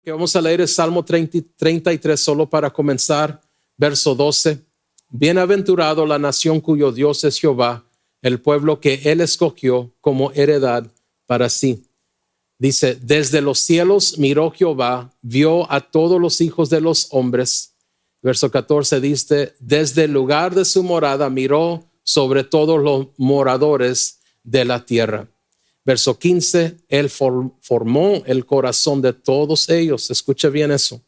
Que vamos a leer el Salmo 33 solo para comenzar, verso 12. Bienaventurado la nación cuyo Dios es Jehová, el pueblo que él escogió como heredad para sí. Dice, desde los cielos miró Jehová, vio a todos los hijos de los hombres. Verso 14 dice, desde el lugar de su morada miró sobre todos los moradores de la tierra. Verso 15, él formó el corazón de todos ellos. Escucha bien eso.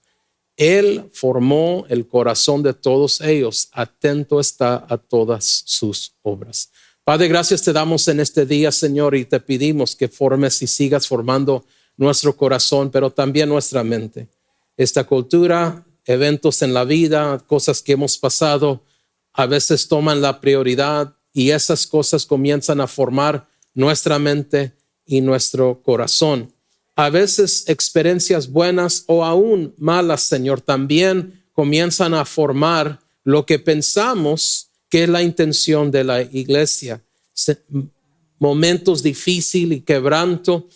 Él formó el corazón de todos ellos. Atento está a todas sus obras. Padre, gracias te damos en este día, Señor, y te pedimos que formes y sigas formando nuestro corazón, pero también nuestra mente. Esta cultura, eventos en la vida, cosas que hemos pasado, a veces toman la prioridad y esas cosas comienzan a formar nuestra mente y nuestro corazón. A veces experiencias buenas o aún malas, Señor, también comienzan a formar lo que pensamos que es la intención de la iglesia. Momentos difíciles y quebranto,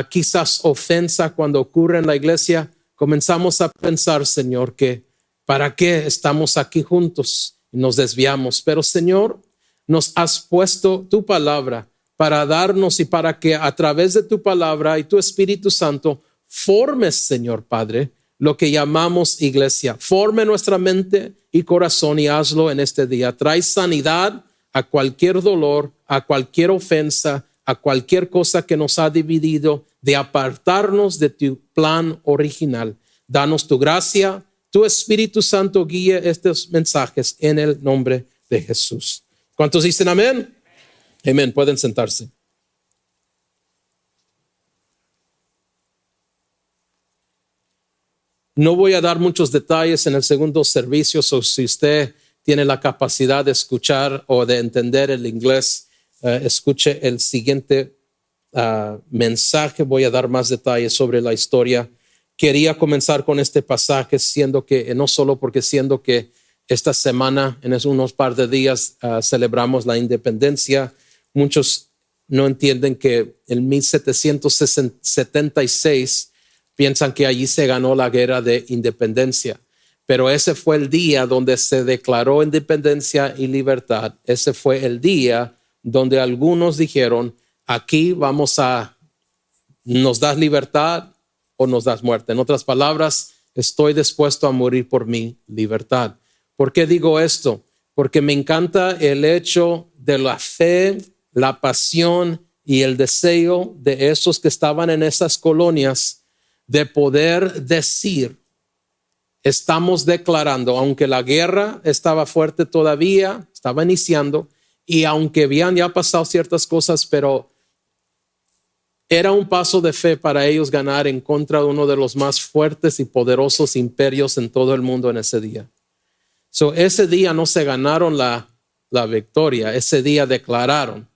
quizás ofensa cuando ocurre en la iglesia, comenzamos a pensar, Señor, que ¿para qué estamos aquí juntos? Y nos desviamos. Pero, Señor, nos has puesto tu palabra para darnos y para que a través de tu palabra y tu Espíritu Santo formes, Señor Padre, lo que llamamos iglesia. Forme nuestra mente y corazón y hazlo en este día. Trae sanidad a cualquier dolor, a cualquier ofensa, a cualquier cosa que nos ha dividido, de apartarnos de tu plan original. Danos tu gracia, tu Espíritu Santo guíe estos mensajes en el nombre de Jesús. ¿Cuántos dicen amén? Amén. Pueden sentarse. No voy a dar muchos detalles en el segundo servicio, o si usted tiene la capacidad de escuchar o de entender el inglés, escuche el siguiente mensaje. Voy a dar más detalles sobre la historia. Quería comenzar con este pasaje, siendo que esta semana, en unos par de días, celebramos la independencia. Muchos no entienden que en 1776 piensan que allí se ganó la guerra de independencia, pero ese fue el día donde se declaró independencia y libertad. Ese fue el día donde algunos dijeron, aquí nos das libertad o nos das muerte. En otras palabras, estoy dispuesto a morir por mi libertad. ¿Por qué digo esto? Porque me encanta el hecho de la fe, la pasión y el deseo de esos que estaban en esas colonias de poder decir, estamos declarando, aunque la guerra estaba fuerte todavía, estaba iniciando, y aunque habían ya pasado ciertas cosas, pero era un paso de fe para ellos ganar en contra de uno de los más fuertes y poderosos imperios en todo el mundo en ese día. Ese día no se ganaron la victoria, ese día declararon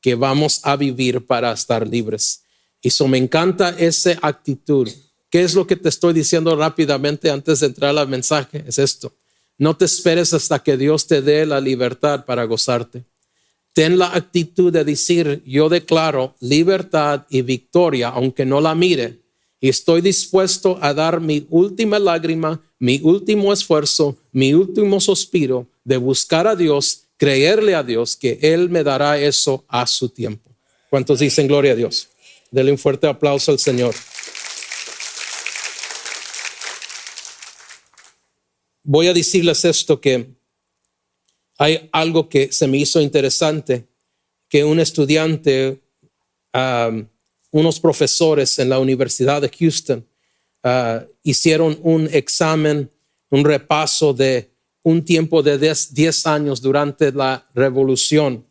que vamos a vivir para estar libres. Y me encanta esa actitud. ¿Qué es lo que te estoy diciendo rápidamente antes de entrar al mensaje? Es esto. No te esperes hasta que Dios te dé la libertad para gozarte. Ten la actitud de decir, yo declaro libertad y victoria, aunque no la mire. Y estoy dispuesto a dar mi última lágrima, mi último esfuerzo, mi último suspiro de buscar a Dios, creerle a Dios que Él me dará eso a su tiempo. ¿Cuántos dicen gloria a Dios? Dele un fuerte aplauso al Señor. Voy a decirles esto, que hay algo que se me hizo interesante, que un estudiante, unos profesores en la Universidad de Houston hicieron un examen, un repaso de un tiempo de 10 años durante la revolución,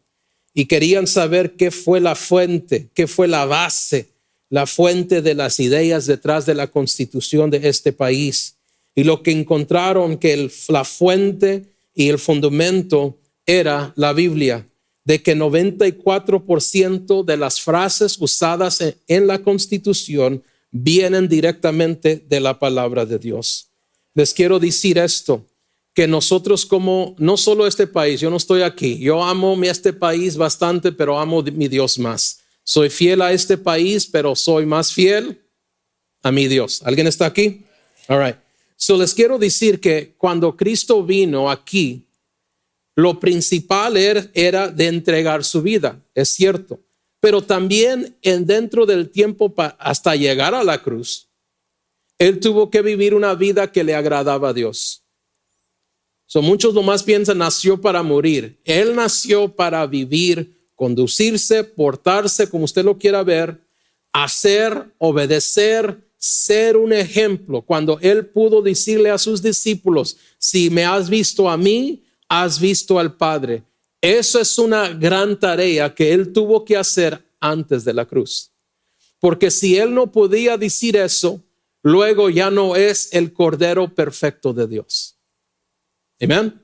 y querían saber qué fue la fuente, qué fue la base, la fuente de las ideas detrás de la constitución de este país. Y lo que encontraron que la fuente y el fundamento era la Biblia, de que 94% de las frases usadas en la Constitución vienen directamente de la palabra de Dios. Les quiero decir esto, que nosotros, como no solo este país, yo no estoy aquí, yo amo este país bastante, pero amo mi Dios más. Soy fiel a este país, pero soy más fiel a mi Dios. ¿Alguien está aquí? All right. So les quiero decir que cuando Cristo vino aquí, lo principal era de entregar su vida, es cierto. Pero también dentro del tiempo hasta llegar a la cruz, Él tuvo que vivir una vida que le agradaba a Dios. Muchos nomás piensan, nació para morir. Él nació para vivir, conducirse, portarse, como usted lo quiera ver, hacer, obedecer, ser un ejemplo. Cuando Él pudo decirle a sus discípulos, si me has visto a mí, has visto al Padre. Eso es una gran tarea que Él tuvo que hacer antes de la cruz. Porque si Él no podía decir eso, luego ya no es el Cordero perfecto de Dios. Amén.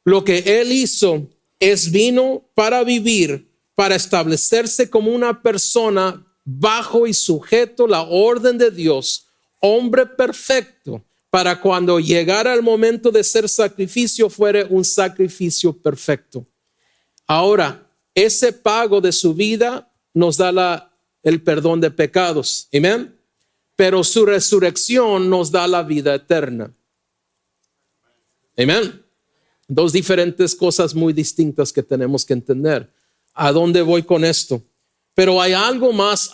Lo que Él hizo es vino para vivir, para establecerse como una persona bajo y sujeto la orden de Dios, hombre perfecto, para cuando llegara el momento de ser sacrificio, fuera un sacrificio perfecto. Ahora, ese pago de su vida nos da el perdón de pecados. Amén. Pero su resurrección nos da la vida eterna. Amén. Dos diferentes cosas muy distintas que tenemos que entender. ¿A dónde voy con esto? Pero hay algo más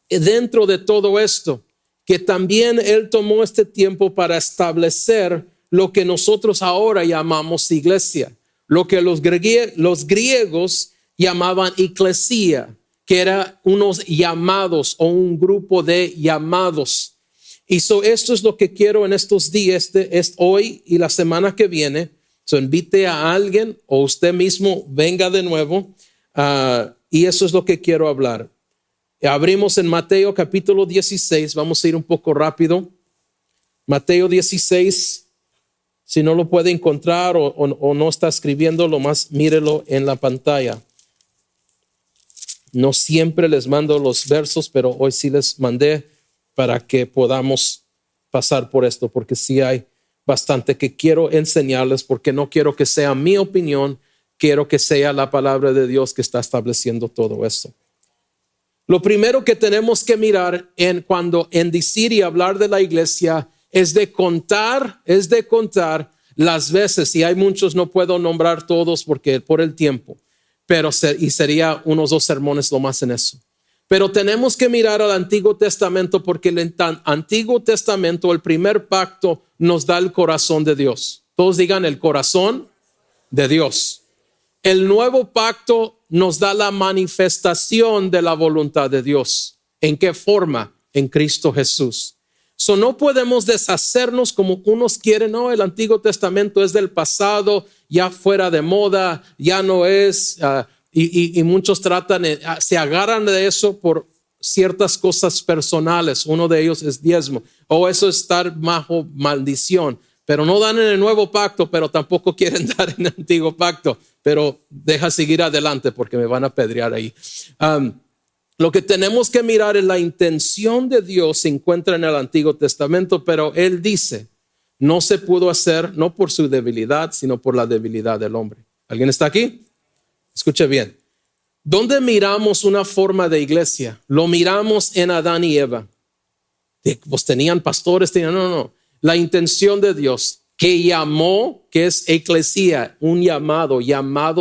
dentro de todo esto, que también Él tomó este tiempo para establecer lo que nosotros ahora llamamos iglesia, lo que los griegos llamaban eclesia, que era unos llamados o un grupo de llamados. Y esto es lo que quiero en estos días, hoy y la semana que viene. Invite a alguien o usted mismo venga de nuevo, y eso es lo que quiero hablar. Abrimos en Mateo capítulo 16, vamos a ir un poco rápido. Mateo 16, si no lo puede encontrar o no está escribiendo, lo más mírelo en la pantalla. No siempre les mando los versos, pero hoy sí les mandé para que podamos pasar por esto, porque sí hay bastante que quiero enseñarles, porque no quiero que sea mi opinión, quiero que sea la palabra de Dios que está estableciendo todo esto. Lo primero que tenemos que mirar cuando decir y hablar de la iglesia es de contar las veces, y hay muchos, no puedo nombrar todos porque por el tiempo, pero sería unos 2 sermones lo más en eso. Pero tenemos que mirar al Antiguo Testamento, porque el Antiguo Testamento, el primer pacto, nos da el corazón de Dios. Todos digan el corazón de Dios. El nuevo pacto nos da la manifestación de la voluntad de Dios. ¿En qué forma? En Cristo Jesús. No podemos deshacernos como unos quieren. No, el Antiguo Testamento es del pasado, ya fuera de moda, ya no es... Y muchos se agarran de eso por ciertas cosas personales. Uno de ellos es diezmo. Eso es estar bajo maldición. Pero no dan en el nuevo pacto, pero tampoco quieren dar en el antiguo pacto. Pero deja seguir adelante porque me van a apedrear ahí. Lo que tenemos que mirar es la intención de Dios. Se encuentra en el Antiguo Testamento, pero Él dice, no se pudo hacer, no por su debilidad, sino por la debilidad del hombre. ¿Alguien está aquí? Escuche bien. ¿Dónde miramos una forma de iglesia? Lo miramos en Adán y Eva. Pues tenían pastores, no. La intención de Dios que llamó, que es eclesia, un llamado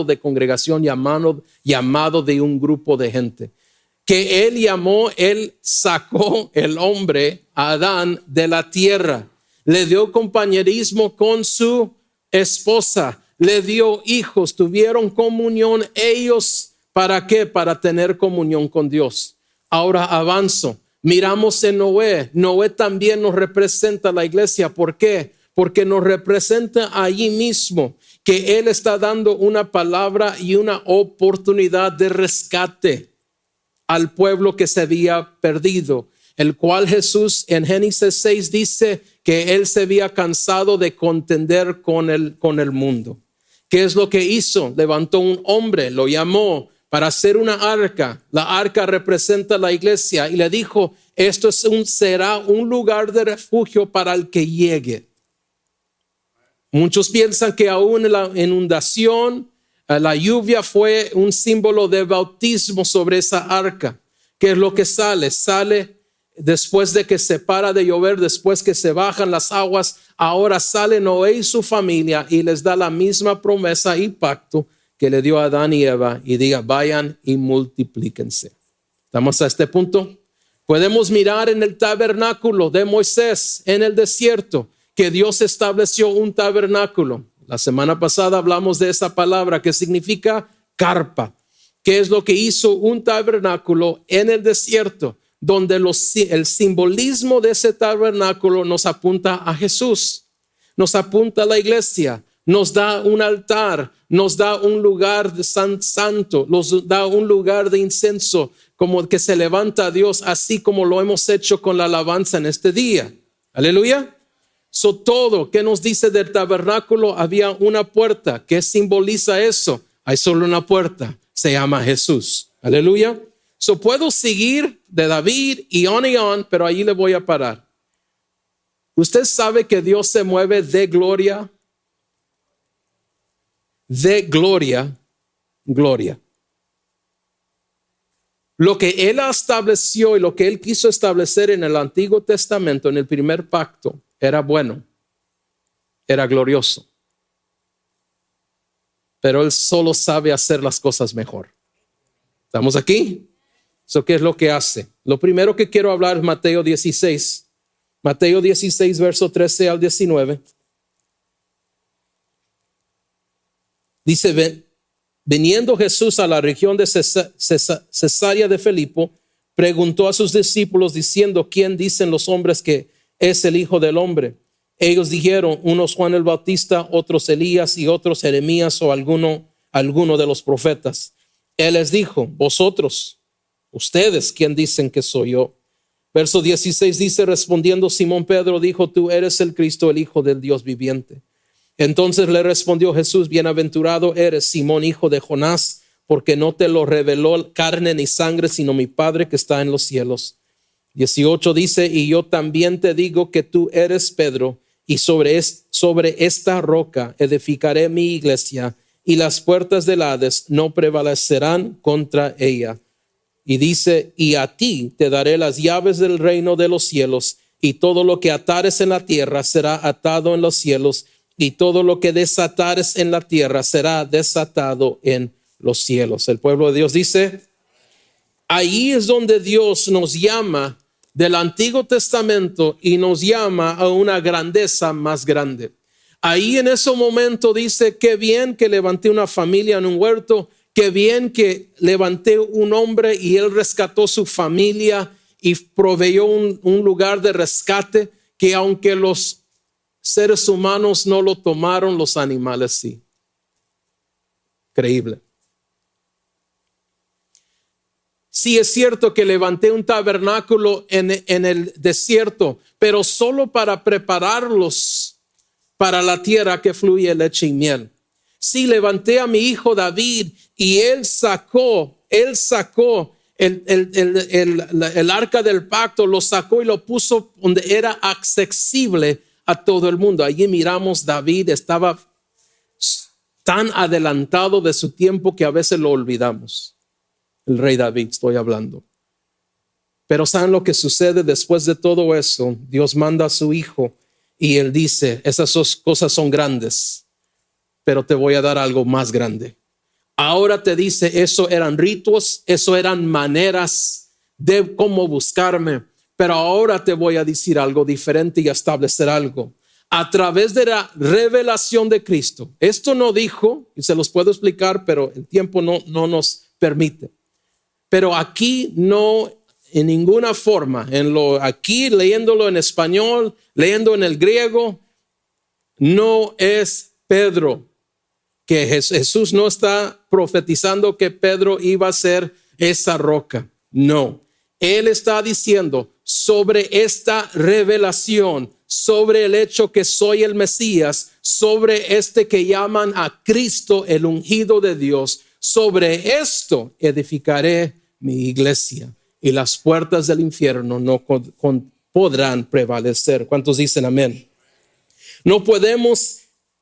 de congregación, llamado de un grupo de gente. Que Él llamó, Él sacó el hombre, a Adán, de la tierra. Le dio compañerismo con su esposa. Le dio hijos, tuvieron comunión ellos. ¿Para qué? Para tener comunión con Dios. Ahora avanzo. Miramos en Noé. Noé también nos representa la iglesia. ¿Por qué? Porque nos representa allí mismo que Él está dando una palabra y una oportunidad de rescate al pueblo que se había perdido, el cual Jesús en Génesis 6 dice que Él se había cansado de contender con el mundo. ¿Qué es lo que hizo? Levantó un hombre, lo llamó para hacer una arca. La arca representa la iglesia y le dijo, esto será un lugar de refugio para el que llegue. Muchos piensan que aún la inundación, la lluvia fue un símbolo de bautismo sobre esa arca. ¿Qué es lo que sale? Sale después de que se para de llover, después que se bajan las aguas, ahora sale Noé y su familia y les da la misma promesa y pacto que le dio a Adán y Eva y diga, vayan y multiplíquense. ¿Estamos a este punto? Podemos mirar en el tabernáculo de Moisés en el desierto, que Dios estableció un tabernáculo. La semana pasada hablamos de esa palabra que significa carpa. ¿Qué es lo que hizo un tabernáculo en el desierto? Donde el simbolismo de ese tabernáculo nos apunta a Jesús, nos apunta a la iglesia, nos da un altar, nos da un lugar de santo, nos da un lugar de incienso, como que se levanta a Dios, así como lo hemos hecho con la alabanza en este día. Aleluya. Todo que nos dice del tabernáculo, había una puerta. ¿Qué simboliza eso? Hay solo una puerta, se llama Jesús. Aleluya. Puedo seguir de David y on, pero ahí le voy a parar. Usted sabe que Dios se mueve de gloria, gloria. Lo que Él estableció y lo que Él quiso establecer en el Antiguo Testamento, en el primer pacto, era bueno, era glorioso. Pero Él solo sabe hacer las cosas mejor. ¿Estamos aquí? ¿Qué es lo que hace? Lo primero que quiero hablar es Mateo 16. Mateo 16, verso 13 al 19. Dice, veniendo Jesús a la región de Cesarea de Filipo, preguntó a sus discípulos diciendo, ¿quién dicen los hombres que es el Hijo del Hombre? Ellos dijeron, unos Juan el Bautista, otros Elías y otros Jeremías o alguno de los profetas. Él les dijo, ustedes, ¿quién dicen que soy yo? Verso 16 dice, respondiendo Simón Pedro, dijo, tú eres el Cristo, el Hijo del Dios viviente. Entonces le respondió Jesús, bienaventurado eres, Simón, hijo de Jonás, porque no te lo reveló carne ni sangre, sino mi Padre que está en los cielos. 18 dice, y yo también te digo que tú eres Pedro, y sobre esta roca edificaré mi iglesia, y las puertas del Hades no prevalecerán contra ella. Y dice, y a ti te daré las llaves del reino de los cielos, y todo lo que atares en la tierra será atado en los cielos, y todo lo que desatares en la tierra será desatado en los cielos. El pueblo de Dios dice, ahí es donde Dios nos llama del Antiguo Testamento y nos llama a una grandeza más grande. Ahí en ese momento dice, qué bien que levanté una familia en un huerto, qué bien que levanté un hombre y él rescató su familia y proveyó un lugar de rescate, que aunque los seres humanos no lo tomaron, los animales sí. Increíble. Sí es cierto que levanté un tabernáculo en el desierto, pero solo para prepararlos para la tierra que fluye leche y miel. Sí, levanté a mi hijo David y él sacó el arca del pacto, lo sacó y lo puso donde era accesible a todo el mundo. Allí miramos, David estaba tan adelantado de su tiempo que a veces lo olvidamos. El rey David estoy hablando. Pero ¿saben lo que sucede después de todo eso? Dios manda a su hijo y él dice, esas cosas son grandes, pero te voy a dar algo más grande. Ahora te dice, eso eran ritos, eso eran maneras de cómo buscarme, pero ahora te voy a decir algo diferente y a establecer algo. A través de la revelación de Cristo. Esto no dijo, y se los puedo explicar, pero el tiempo no nos permite. Pero aquí no, en ninguna forma, aquí leyéndolo en español, leyendo en el griego, no es Pedro, que Jesús no está profetizando que Pedro iba a ser esa roca. No, él está diciendo sobre esta revelación, sobre el hecho que soy el Mesías, sobre este que llaman a Cristo el ungido de Dios. Sobre esto edificaré mi iglesia y las puertas del infierno no podrán prevalecer. ¿Cuántos dicen amén? No podemos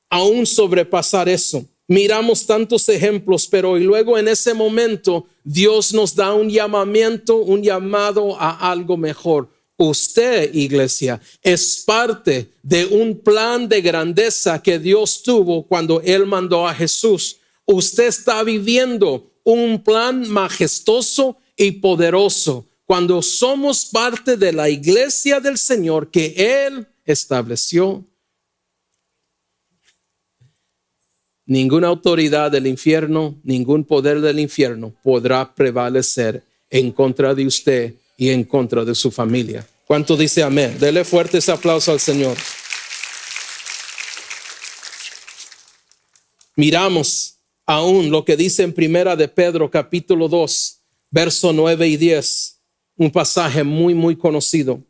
aún sobrepasar eso. Miramos tantos ejemplos, pero y luego en ese momento Dios nos da un llamamiento, un llamado a algo mejor. Usted, iglesia, es parte de un plan de grandeza que Dios tuvo cuando Él mandó a Jesús. Usted está viviendo un plan majestuoso y poderoso cuando somos parte de la iglesia del Señor que Él estableció. Ninguna autoridad del infierno, ningún poder del infierno podrá prevalecer en contra de usted y en contra de su familia. ¿Cuánto dice amén? Dele fuerte ese aplauso al Señor. Miramos aún lo que dice en Primera de Pedro capítulo 2, verso 9 y 10. Un pasaje muy conocido.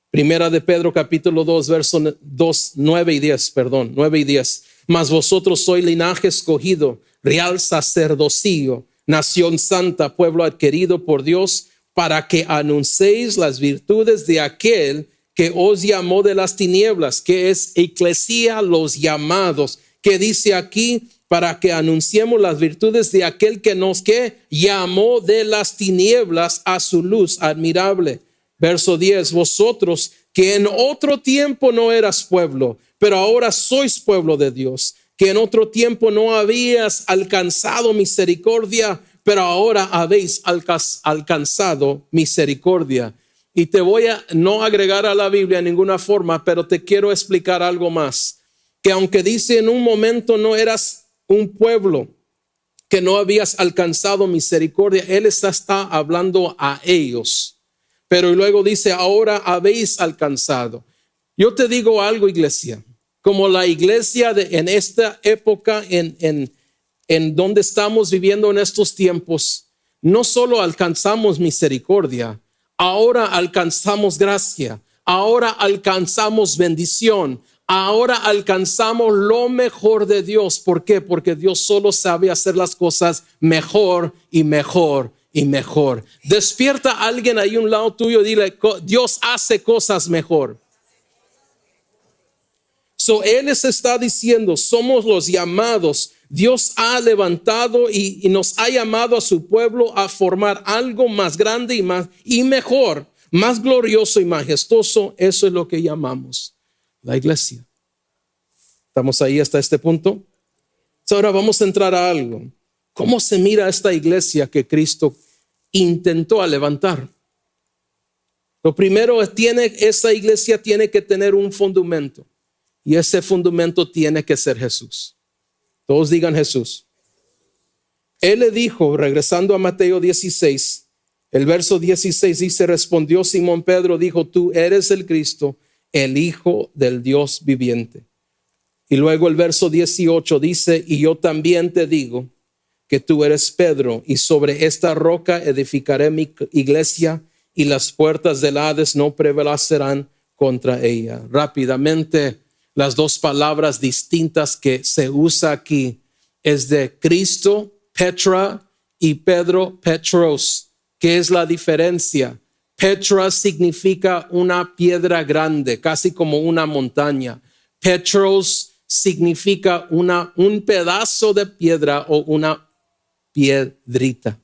Primera de Pedro capítulo 2, verso 2, 9 y 10, perdón, 9 y 10. Mas vosotros sois linaje escogido, real sacerdocio, nación santa, pueblo adquirido por Dios, para que anunciéis las virtudes de aquel que os llamó de las tinieblas, que es eclesia, los llamados, que dice aquí, para que anunciemos las virtudes de aquel que nos llamó de las tinieblas a su luz admirable. Verso 10, vosotros que en otro tiempo no eras pueblo, pero ahora sois pueblo de Dios, que en otro tiempo no habías alcanzado misericordia, pero ahora habéis alcanzado misericordia. Y te voy a no agregar a la Biblia en ninguna forma, pero te quiero explicar algo más. Que aunque dice en un momento no eras un pueblo, que no habías alcanzado misericordia, Él está hablando a ellos. Pero luego dice, ahora habéis alcanzado. Yo te digo algo, iglesia, como la iglesia en esta época, en donde estamos viviendo en estos tiempos, no solo alcanzamos misericordia, ahora alcanzamos gracia, ahora alcanzamos bendición, ahora alcanzamos lo mejor de Dios. ¿Por qué? Porque Dios solo sabe hacer las cosas mejor y mejor y mejor. Despierta a alguien ahí a un lado tuyo y dile, Dios hace cosas mejor. So, Él les está diciendo, somos los llamados. Dios ha levantado y nos ha llamado a su pueblo a formar algo más grande y mejor, más glorioso y majestuoso. Eso es lo que llamamos la iglesia. ¿Estamos ahí hasta este punto? So, ahora vamos a entrar a algo. ¿Cómo se mira esta iglesia que Cristo intentó levantar? Lo primero es, esa iglesia tiene que tener un fundamento. Y ese fundamento tiene que ser Jesús. Todos digan Jesús. Él le dijo, regresando a Mateo 16, el verso 16 dice, respondió Simón Pedro, dijo, tú eres el Cristo, el Hijo del Dios viviente. Y luego el verso 18 dice, y yo también te digo que tú eres Pedro, y sobre esta roca edificaré mi iglesia, y las puertas del Hades no prevalecerán contra ella. Rápidamente, las dos palabras distintas que se usa aquí es de Cristo, Petra, y Pedro, Petros. ¿Qué es la diferencia? Petra significa una piedra grande, casi como una montaña. Petros significa un pedazo de piedra o una piedrita.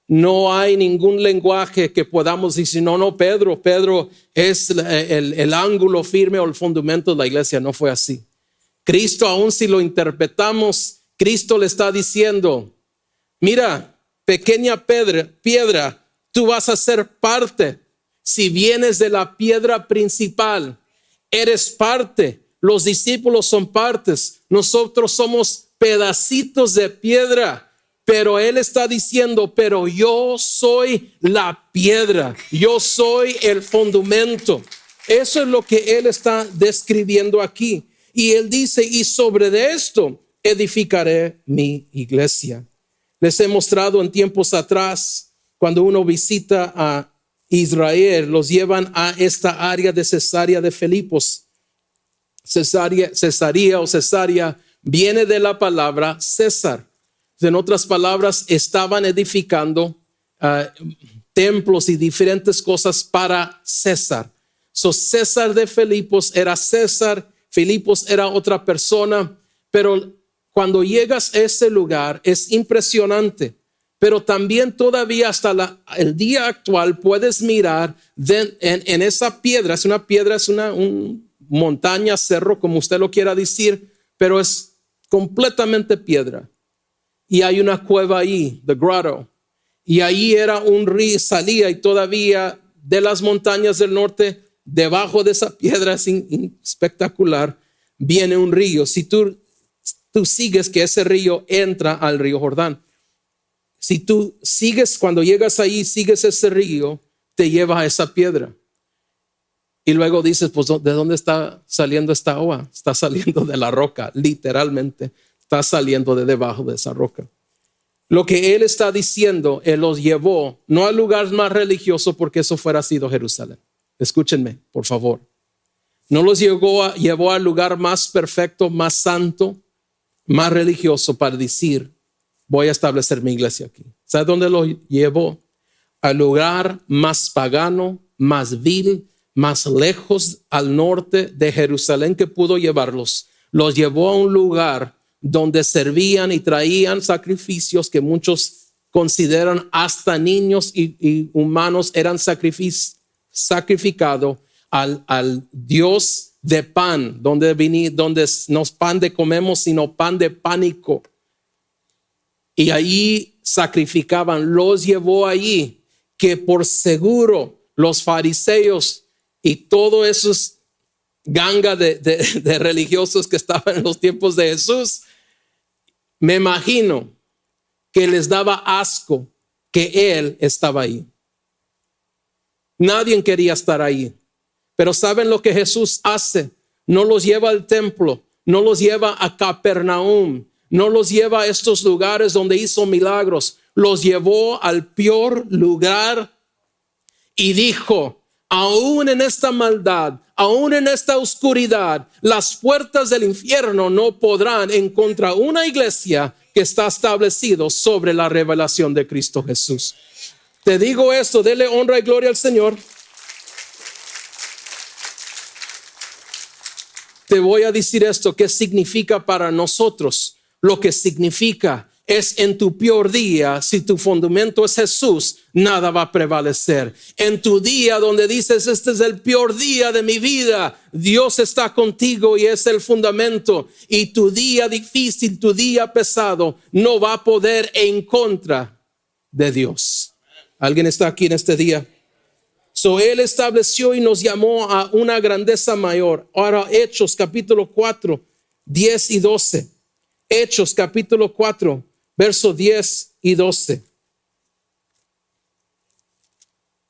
No hay ningún lenguaje que podamos decir, no, Pedro es el ángulo firme o el fundamento de la iglesia. No fue así. Cristo, aun si lo interpretamos, Cristo le está diciendo, mira, pequeña piedra, tú vas a ser parte. Si vienes de la piedra principal, eres parte. Los discípulos son partes. Nosotros somos pedacitos de piedra. Pero Él está diciendo, pero yo soy la piedra, yo soy el fundamento. Eso es lo que Él está describiendo aquí. Y Él dice, y sobre de esto edificaré mi iglesia. Les he mostrado en tiempos atrás, cuando uno visita a Israel, los llevan a esta área de Cesarea de Filipos. Cesarea viene de la palabra César. En otras palabras, estaban edificando templos y diferentes cosas para César. César de Filipos era César, Filipos era otra persona, pero cuando llegas a ese lugar es impresionante. pero también todavía hasta el día actual puedes mirar en esa piedra. Es una montaña, cerro, como usted lo quiera decir, pero es completamente piedra. Y hay una cueva ahí, the grotto. Y ahí era un río, salía, y todavía de las montañas del norte, debajo de esa piedra espectacular, viene un río. Si tú sigues, que ese río entra al río Jordán. Si tú sigues, cuando llegas ahí, sigues ese río, te lleva a esa piedra. Y luego dices, pues, ¿de dónde está saliendo esta agua? Está saliendo de la roca, literalmente. Está saliendo de debajo de esa roca. Lo que él está diciendo, él los llevó no al lugar más religioso, porque eso fuera sido Jerusalén. Escúchenme, por favor. No los llevó al lugar más perfecto, más santo, más religioso para decir, voy a establecer mi iglesia aquí. ¿Sabe dónde los llevó? Al lugar más pagano, más vil, más lejos al norte de Jerusalén que pudo llevarlos. Los llevó a un lugar donde servían y traían sacrificios que muchos consideran hasta niños y humanos eran sacrificados al Dios de pan, donde no es pan de comemos, sino pan de pánico. Y ahí sacrificaban, los llevó allí, que por seguro los fariseos y todos esos ganga de religiosos que estaban en los tiempos de Jesús, me imagino que les daba asco que él estaba ahí. Nadie quería estar ahí. Pero ¿saben lo que Jesús hace? No los lleva al templo, no los lleva a Capernaum, no los lleva a estos lugares donde hizo milagros. Los llevó al peor lugar y dijo, aún en esta maldad, aún en esta oscuridad, las puertas del infierno no podrán encontrar una iglesia que está establecido sobre la revelación de Cristo Jesús. Te digo esto, dele honra y gloria al Señor. Te voy a decir esto, ¿qué significa para nosotros? Lo que significa es en tu peor día, si tu fundamento es Jesús, nada va a prevalecer. En tu día donde dices, este es el peor día de mi vida, Dios está contigo y es el fundamento. Y tu día difícil, tu día pesado, no va a poder en contra de Dios. ¿Alguien está aquí en este día? Él estableció y nos llamó a una grandeza mayor. Ahora Hechos capítulo 4, 10 y 12. Hechos capítulo 4, versos 10 y 12.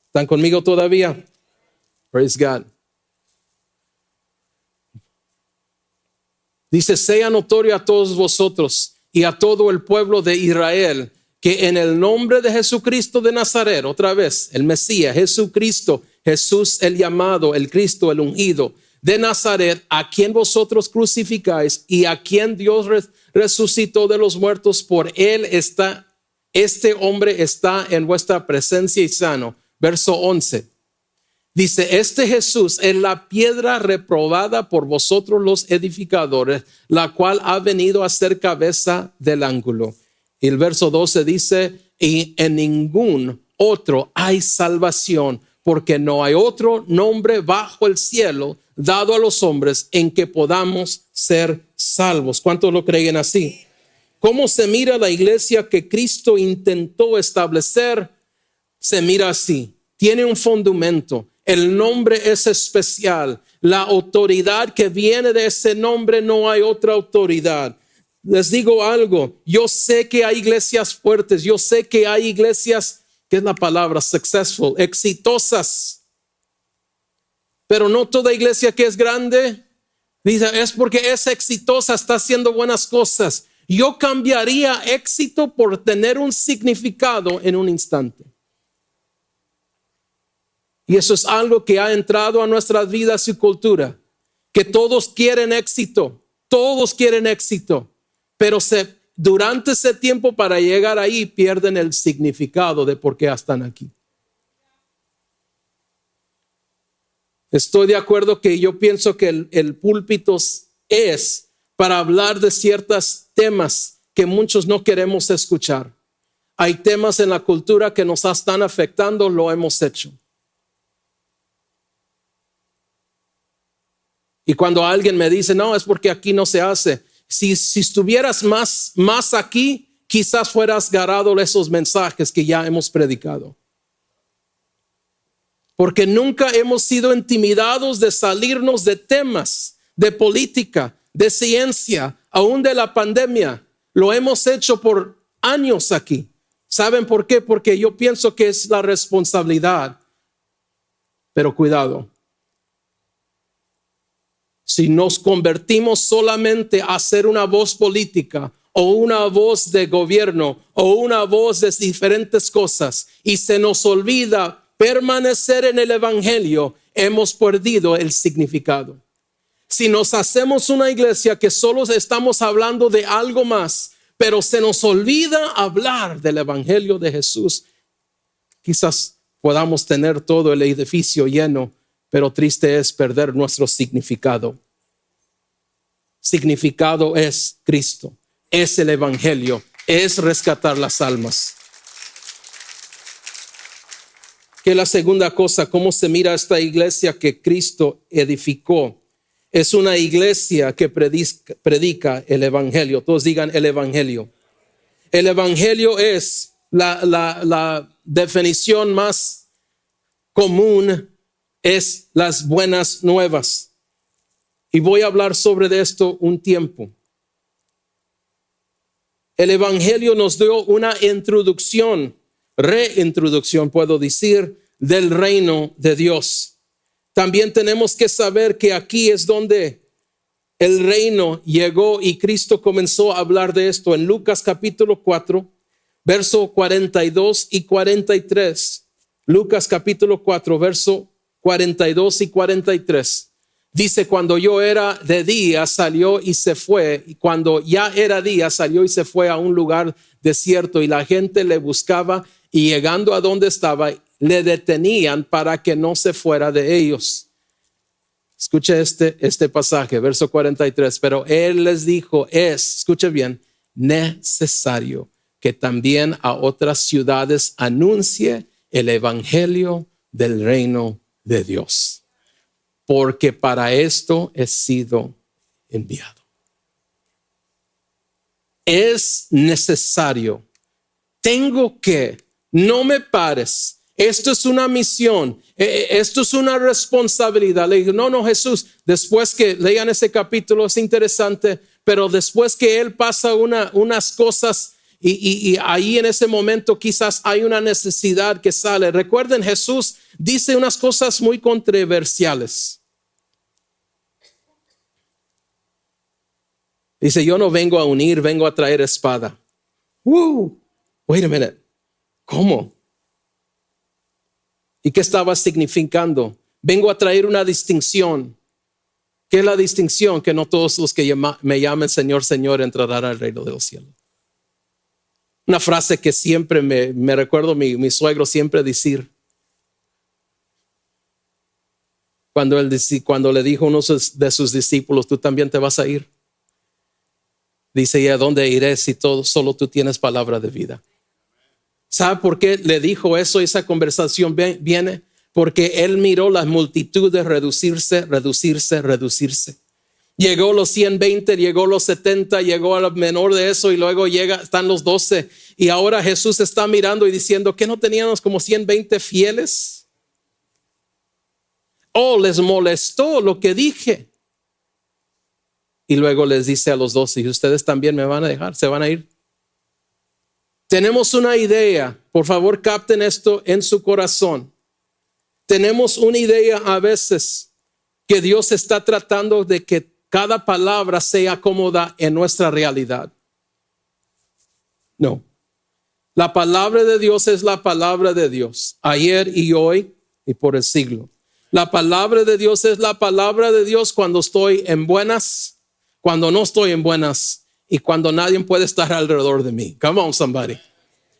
¿Están conmigo todavía? Praise God. Dice, sea notorio a todos vosotros y a todo el pueblo de Israel que en el nombre de Jesucristo de Nazaret, otra vez, el Mesías, Jesucristo, Jesús el llamado, el Cristo, el ungido de Nazaret, a quien vosotros crucificáis y a quien Dios resucitó de los muertos, por él está, este hombre está en vuestra presencia y sano. Verso 11. Dice, este Jesús es la piedra reprobada por vosotros los edificadores, la cual ha venido a ser cabeza del ángulo. Y el verso 12 dice, y en ningún otro hay salvación, porque no hay otro nombre bajo el cielo dado a los hombres en que podamos ser salvos. ¿Cuántos lo creen así? ¿Cómo se mira la iglesia que Cristo intentó establecer? Se mira así. Tiene un fundamento. El nombre es especial. La autoridad que viene de ese nombre, no hay otra autoridad. Les digo algo, yo sé que hay iglesias fuertes, yo sé que hay iglesias, ¿qué es la palabra? Successful, exitosas. Pero no toda iglesia que es grande, dice, es porque es exitosa, está haciendo buenas cosas. Yo cambiaría éxito por tener un significado en un instante. Y eso es algo que ha entrado a nuestras vidas y cultura, que todos quieren éxito, pero durante ese tiempo para llegar ahí pierden el significado de por qué están aquí. Estoy de acuerdo que yo pienso que el púlpito es para hablar de ciertos temas que muchos no queremos escuchar. Hay temas en la cultura que nos están afectando, lo hemos hecho. Y cuando alguien me dice, no, es porque aquí no se hace. Si estuvieras más aquí, quizás fueras agarrado esos mensajes que ya hemos predicado. Porque nunca hemos sido intimidados de salirnos de temas, de política, de ciencia, aún de la pandemia. Lo hemos hecho por años aquí. ¿Saben por qué? Porque yo pienso que es la responsabilidad. Pero cuidado. Si nos convertimos solamente a ser una voz política o una voz de gobierno o una voz de diferentes cosas y se nos olvida permanecer en el evangelio, hemos perdido el significado. Si nos hacemos una iglesia que solo estamos hablando de algo más, pero se nos olvida hablar del evangelio de Jesús, quizás podamos tener todo el edificio lleno, pero triste es perder nuestro significado. Significado es Cristo, es el evangelio, es rescatar las almas. Que la segunda cosa, cómo se mira esta iglesia que Cristo edificó. Es una iglesia que predica el evangelio. Todos digan el evangelio. El evangelio es la definición más común, es las buenas nuevas. Y voy a hablar sobre esto un tiempo. El evangelio nos dio una reintroducción, puedo decir, del reino de Dios. También tenemos que saber que aquí es donde el reino llegó y Cristo comenzó a hablar de esto en Lucas capítulo 4, verso 42 y 43. Lucas capítulo 4, verso 42 y 43. Dice, cuando yo era de día, salió y se fue. Y cuando ya era día, salió y se fue a un lugar desierto y la gente le buscaba y llegando a donde estaba, le detenían para que no se fuera de ellos. Escuche este pasaje, verso 43. Pero él les dijo, escuche bien, necesario que también a otras ciudades anuncie el evangelio del reino de Dios. Porque para esto he sido enviado. Es necesario. Tengo que, no me pares. Esto es una misión. Esto es una responsabilidad. Le digo, no, Jesús, después que lean ese capítulo es interesante, pero después que él pasa unas cosas y ahí en ese momento quizás hay una necesidad que sale. Recuerden, Jesús dice unas cosas muy controversiales. Dice, yo no vengo a unir, vengo a traer espada. Wait a minute. ¿Cómo? ¿Y qué estaba significando? Vengo a traer una distinción. ¿Qué es la distinción? Que no todos los que me llamen Señor, Señor entrarán al reino de los cielos. Una frase que siempre me recuerdo mi suegro siempre decir. Cuando le dijo a uno de sus discípulos, tú también te vas a ir. Dice, ¿y a dónde iré si solo tú tienes palabra de vida? ¿Sabe por qué le dijo eso? Esa conversación viene porque él miró las multitudes reducirse. Llegó los 120, llegó los 70, llegó al menor de eso y luego están los 12. Y ahora Jesús está mirando y diciendo, ¿qué no teníamos como 120 fieles? Les molestó lo que dije. Y luego les dice a los 12, y ustedes también me van a dejar, se van a ir. Tenemos una idea, por favor capten esto en su corazón. Tenemos una idea a veces que Dios está tratando de que cada palabra sea acomoda en nuestra realidad. No. La palabra de Dios es la palabra de Dios, ayer y hoy y por el siglo. La palabra de Dios es la palabra de Dios cuando estoy en buenas, cuando no estoy en buenas y cuando nadie puede estar alrededor de mí. Come on, somebody.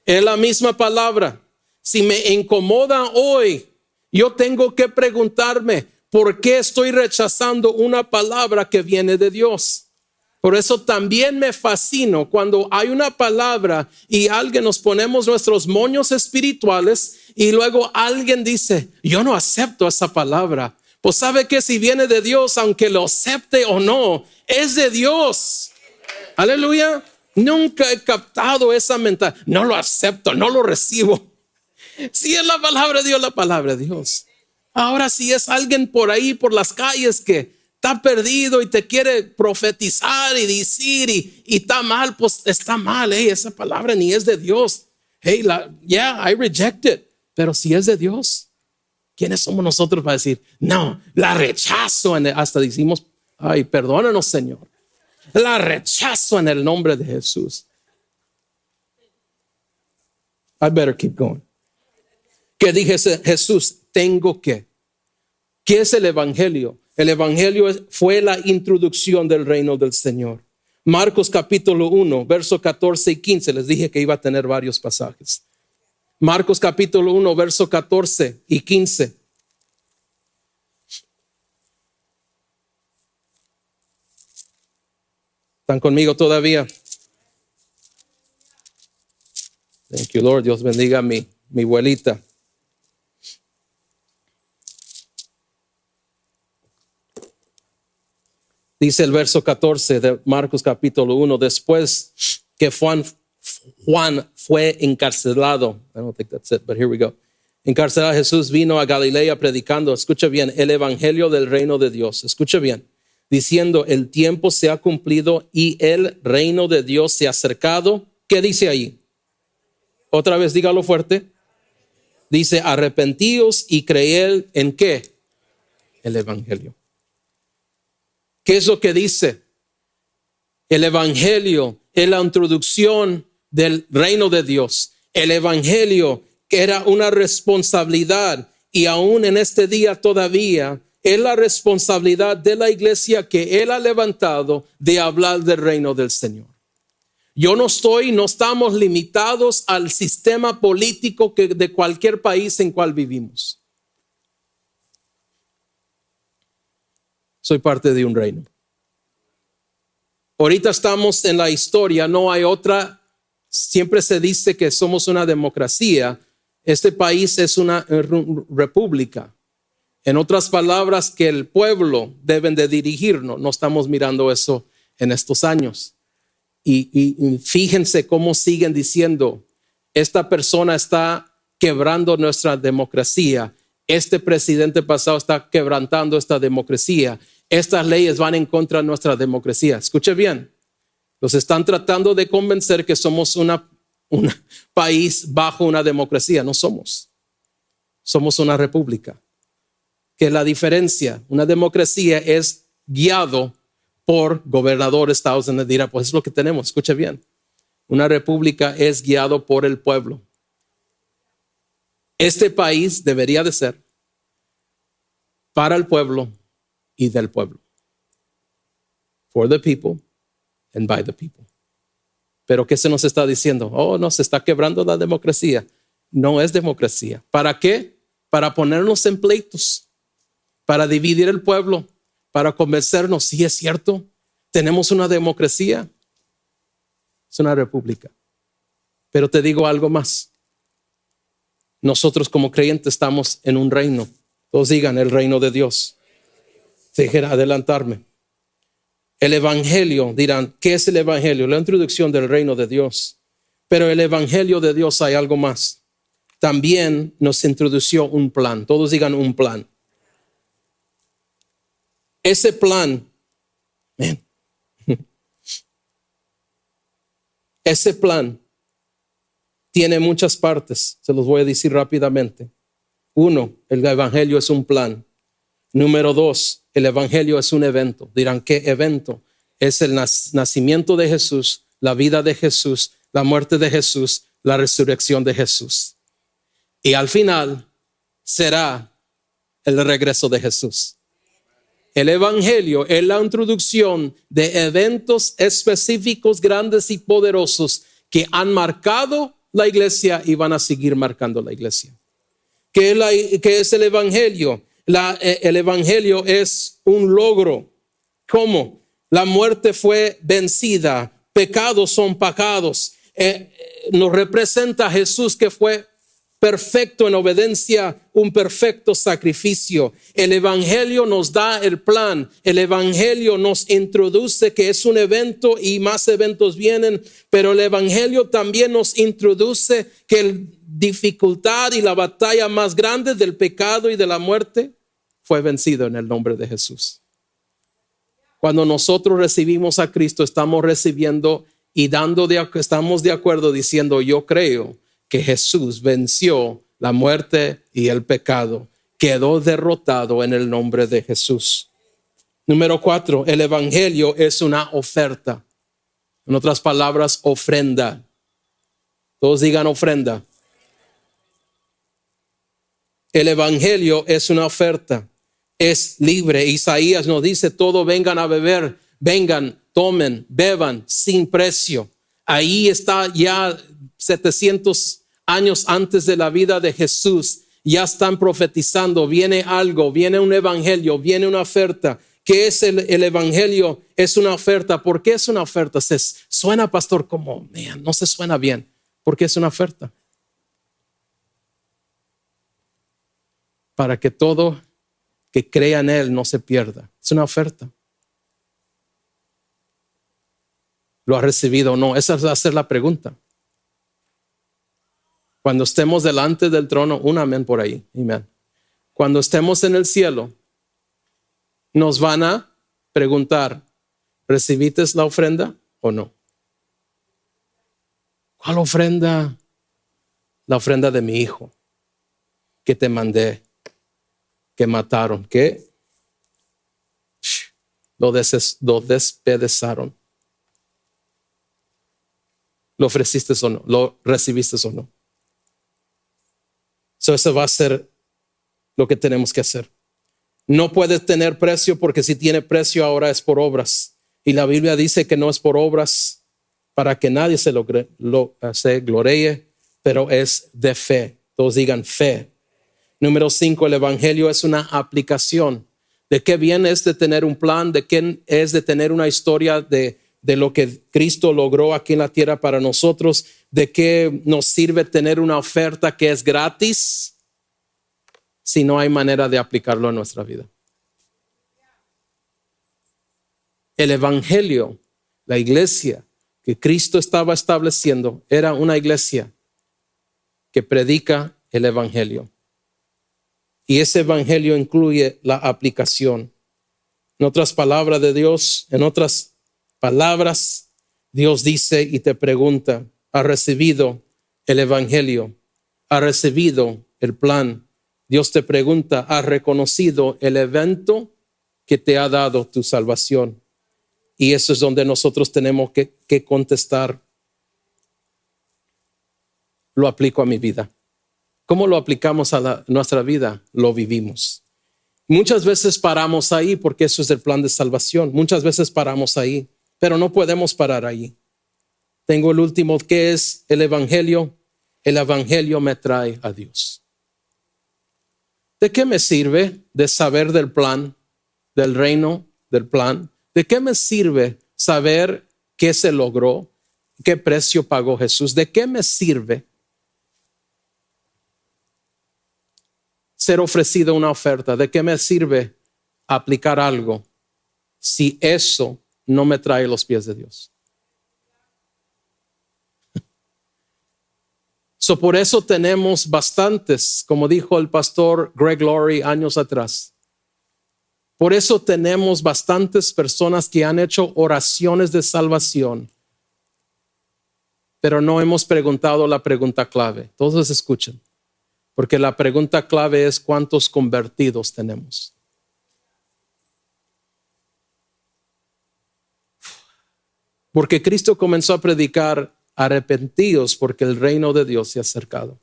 Es la misma palabra. Si me incomoda hoy, yo tengo que preguntarme, ¿por qué estoy rechazando una palabra que viene de Dios? Por eso también me fascino cuando hay una palabra y alguien nos ponemos nuestros moños espirituales y luego alguien dice, yo no acepto esa palabra. Pues sabe que si viene de Dios, aunque lo acepte o no, es de Dios. Aleluya. Nunca he captado esa mentalidad. No lo acepto, no lo recibo. Si es la palabra de Dios, la palabra de Dios. Ahora si es alguien por ahí, por las calles que está perdido y te quiere profetizar y decir y está mal, pues está mal. Esa palabra ni es de Dios. I reject it. Pero si es de Dios, ¿quiénes somos nosotros para decir, no, la rechazo? Hasta decimos, ay, perdónanos, Señor. La rechazo en el nombre de Jesús. I better keep going. ¿Qué dije Jesús? Tengo que. ¿Qué es el evangelio? El evangelio fue la introducción del reino del Señor. Marcos capítulo 1, verso 14 y 15. Les dije que iba a tener varios pasajes. Marcos capítulo 1, verso 14 y 15. ¿Están conmigo todavía? Thank you, Lord. Dios bendiga a mi abuelita. Dice el verso 14 de Marcos capítulo 1, después que Juan fue encarcelado. I don't think that's it, but here we go. Encarcelado, Jesús vino a Galilea predicando, escucha bien, el evangelio del reino de Dios. Escucha bien, diciendo, el tiempo se ha cumplido y el reino de Dios se ha acercado. ¿Qué dice ahí? Otra vez, dígalo fuerte. Dice, arrepentíos y creed en ¿qué? El evangelio. ¿Qué es lo que dice? El evangelio es la introducción del reino de Dios. El evangelio que era una responsabilidad y aún en este día todavía es la responsabilidad de la iglesia que Él ha levantado de hablar del reino del Señor. No estamos limitados al sistema político de cualquier país en cual vivimos. Soy parte de un reino. Ahorita estamos en la historia, no hay otra. Siempre se dice que somos una democracia. Este país es una república. En otras palabras, que el pueblo deben de dirigirnos. No estamos mirando eso en estos años. Y fíjense cómo siguen diciendo, esta persona está quebrando nuestra democracia. Este presidente pasado está quebrantando esta democracia. Estas leyes van en contra de nuestra democracia. Escuche bien. Los están tratando de convencer que somos un país bajo una democracia. No somos. Somos una república. ¿Qué es la diferencia? Una democracia es guiado por gobernadores, estados, en el dirá, pues es lo que tenemos. Escuche bien. Una república es guiado por el pueblo. Este país debería de ser para el pueblo y del pueblo. For the people and by the people. Pero ¿qué se nos está diciendo? Oh, no, se está quebrando la democracia. No es democracia. ¿Para qué? Para ponernos en pleitos, para dividir el pueblo, para convencernos, sí es cierto, tenemos una democracia, es una república. Pero te digo algo más. Nosotros como creyentes estamos en un reino. Todos digan el reino de Dios. Déjenme adelantarme. El evangelio, dirán, ¿qué es el evangelio? La introducción del reino de Dios. Pero el evangelio de Dios hay algo más. También nos introdució un plan. Todos digan un plan. Ese plan, ese plan tiene muchas partes. Se los voy a decir rápidamente. 1, el evangelio es un plan. Número 2, el evangelio es un evento. Dirán, ¿qué evento? Es el nacimiento de Jesús, la vida de Jesús, la muerte de Jesús, la resurrección de Jesús. Y al final será el regreso de Jesús. El evangelio es la introducción de eventos específicos, grandes y poderosos que han marcado la iglesia y van a seguir marcando la iglesia. ¿Qué es el evangelio? El evangelio es un logro. ¿Cómo? La muerte fue vencida, pecados son pagados. Nos representa a Jesús que fue perfecto en obediencia, un perfecto sacrificio. El evangelio nos da el plan. El evangelio nos introduce que es un evento y más eventos vienen, pero el evangelio también nos introduce que la dificultad y la batalla más grande del pecado y de la muerte fue vencido en el nombre de Jesús. Cuando nosotros recibimos a Cristo, estamos recibiendo y estamos de acuerdo diciendo, yo creo que Jesús venció la muerte y el pecado. Quedó derrotado en el nombre de Jesús. Número 4, el evangelio es una oferta. En otras palabras, ofrenda. Todos digan ofrenda. El evangelio es una oferta. Es libre. Isaías nos dice, todo vengan a beber, vengan, tomen, beban sin precio. Ahí está ya 700 años antes de la vida de Jesús. Ya están profetizando, viene algo, viene un evangelio, viene una oferta. ¿Qué es el evangelio? Es una oferta. ¿Por qué es una oferta? Suena, pastor, como, no se suena bien. ¿Por qué es una oferta? Para que todo que crea en Él no se pierda. Es una oferta. ¿Lo ha recibido o no? Esa va a ser la pregunta. Cuando estemos delante del trono, un amén por ahí. Amén. Cuando estemos en el cielo, nos van a preguntar, ¿recibiste la ofrenda o no? ¿Cuál ofrenda? La ofrenda de mi hijo que te mandé, que mataron, que lo despedazaron. ¿Lo ofreciste o no? ¿Lo recibiste o no? Eso va a ser lo que tenemos que hacer. No puede tener precio, porque si tiene precio ahora es por obras. Y la Biblia dice que no es por obras para que nadie se gloríe, pero es de fe. Todos digan fe. Número 5, el evangelio es una aplicación. ¿De qué bien es de tener un plan? ¿De qué es de tener una historia de lo que Cristo logró aquí en la tierra para nosotros? ¿De qué nos sirve tener una oferta que es gratis si no hay manera de aplicarlo en nuestra vida? El evangelio, la iglesia que Cristo estaba estableciendo, era una iglesia que predica el evangelio. Y ese evangelio incluye la aplicación. En otras palabras de Dios, en otras palabras, Dios dice y te pregunta, ¿has recibido el evangelio? ¿Has recibido el plan? Dios te pregunta, ¿has reconocido el evento que te ha dado tu salvación? Y eso es donde nosotros tenemos que contestar. Lo aplico a mi vida. ¿Cómo lo aplicamos a nuestra vida? Lo vivimos. Muchas veces paramos ahí porque eso es el plan de salvación. Muchas veces paramos ahí, pero no podemos parar ahí. Tengo el último, que es el evangelio. El evangelio me trae a Dios. ¿De qué me sirve de saber del plan, del reino, del plan? ¿De qué me sirve saber qué se logró? ¿Qué precio pagó Jesús? ¿De qué me sirve ser ofrecido una oferta? ¿De qué me sirve aplicar algo si eso no me trae los pies de Dios? Por eso tenemos bastantes, como dijo el pastor Greg Laurie años atrás. Por eso tenemos bastantes personas que han hecho oraciones de salvación, pero no hemos preguntado la pregunta clave. Todos escuchen, porque la pregunta clave es ¿cuántos convertidos tenemos? Porque Cristo comenzó a predicar, arrepentíos porque el reino de Dios se ha acercado.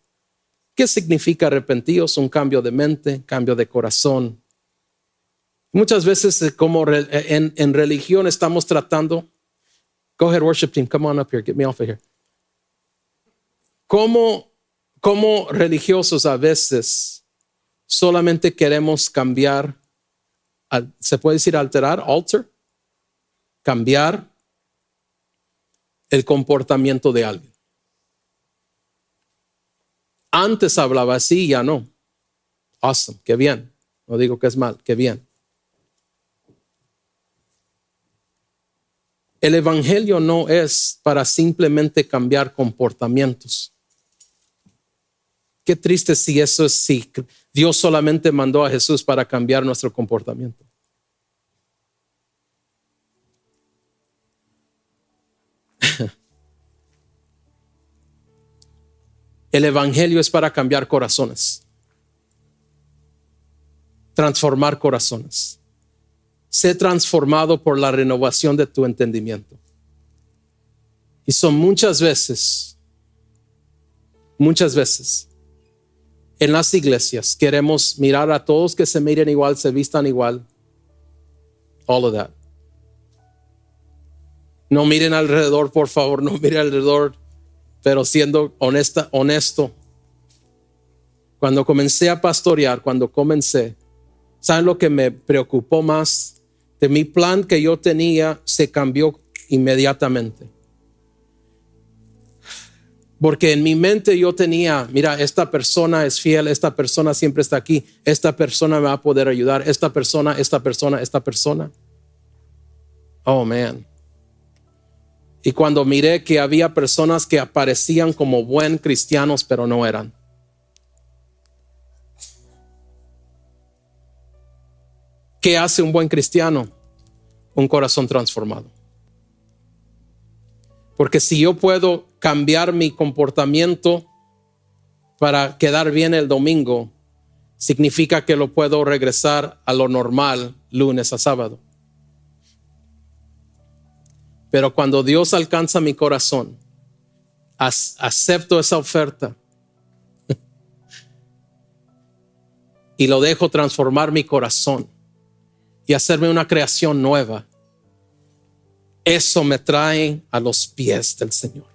¿Qué significa arrepentíos? Un cambio de mente, cambio de corazón. Muchas veces como en religión estamos tratando, go ahead worship team, come on up here, get me off of here. Como religiosos a veces solamente queremos cambiar, ¿se puede decir alterar? Alter. cambiar el comportamiento de alguien. Antes hablaba así, ya no. Awesome, qué bien. No digo que es mal, qué bien. El evangelio no es para simplemente cambiar comportamientos. Qué triste si eso es, si Dios solamente mandó a Jesús para cambiar nuestro comportamiento. El evangelio es para cambiar corazones, transformar corazones. Sé transformado por la renovación de tu entendimiento. Y son muchas veces, en las iglesias queremos mirar a todos que se miren igual, se vistan igual. All of that. No miren alrededor, por favor, no miren alrededor. Pero siendo honesto, cuando comencé a pastorear, ¿saben lo que me preocupó más? De mi plan que yo tenía se cambió inmediatamente. Porque en mi mente yo tenía, mira, esta persona es fiel, esta persona siempre está aquí, esta persona me va a poder ayudar, esta persona. Oh, man. Y cuando miré que había personas que aparecían como buen cristianos, pero no eran. ¿Qué hace un buen cristiano? Un corazón transformado. Porque si yo puedo cambiar mi comportamiento para quedar bien el domingo, significa que lo puedo regresar a lo normal lunes a sábado. Pero cuando Dios alcanza mi corazón, acepto esa oferta y lo dejo transformar mi corazón y hacerme una creación nueva. Eso me trae a los pies del Señor.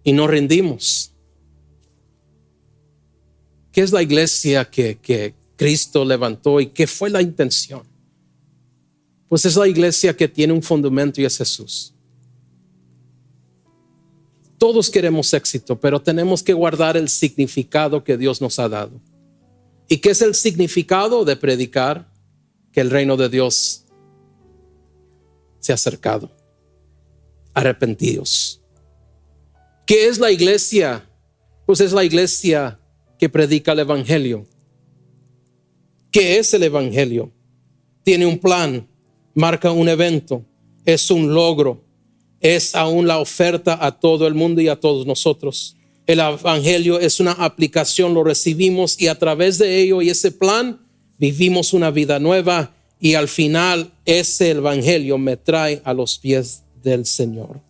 Y nos rendimos. ¿Qué es la iglesia que Cristo levantó y qué fue la intención? Pues es la iglesia que tiene un fundamento y es Jesús. Todos queremos éxito, pero tenemos que guardar el significado que Dios nos ha dado. ¿Y qué es el significado de predicar? Que el reino de Dios se ha acercado. Arrepentidos. ¿Qué es la iglesia? Pues es la iglesia que predica el evangelio. ¿Qué es el evangelio? Tiene un plan. Marca un evento, es un logro, es aún la oferta a todo el mundo y a todos nosotros. El evangelio es una aplicación, lo recibimos y a través de ello y ese plan vivimos una vida nueva y al final ese evangelio me trae a los pies del Señor.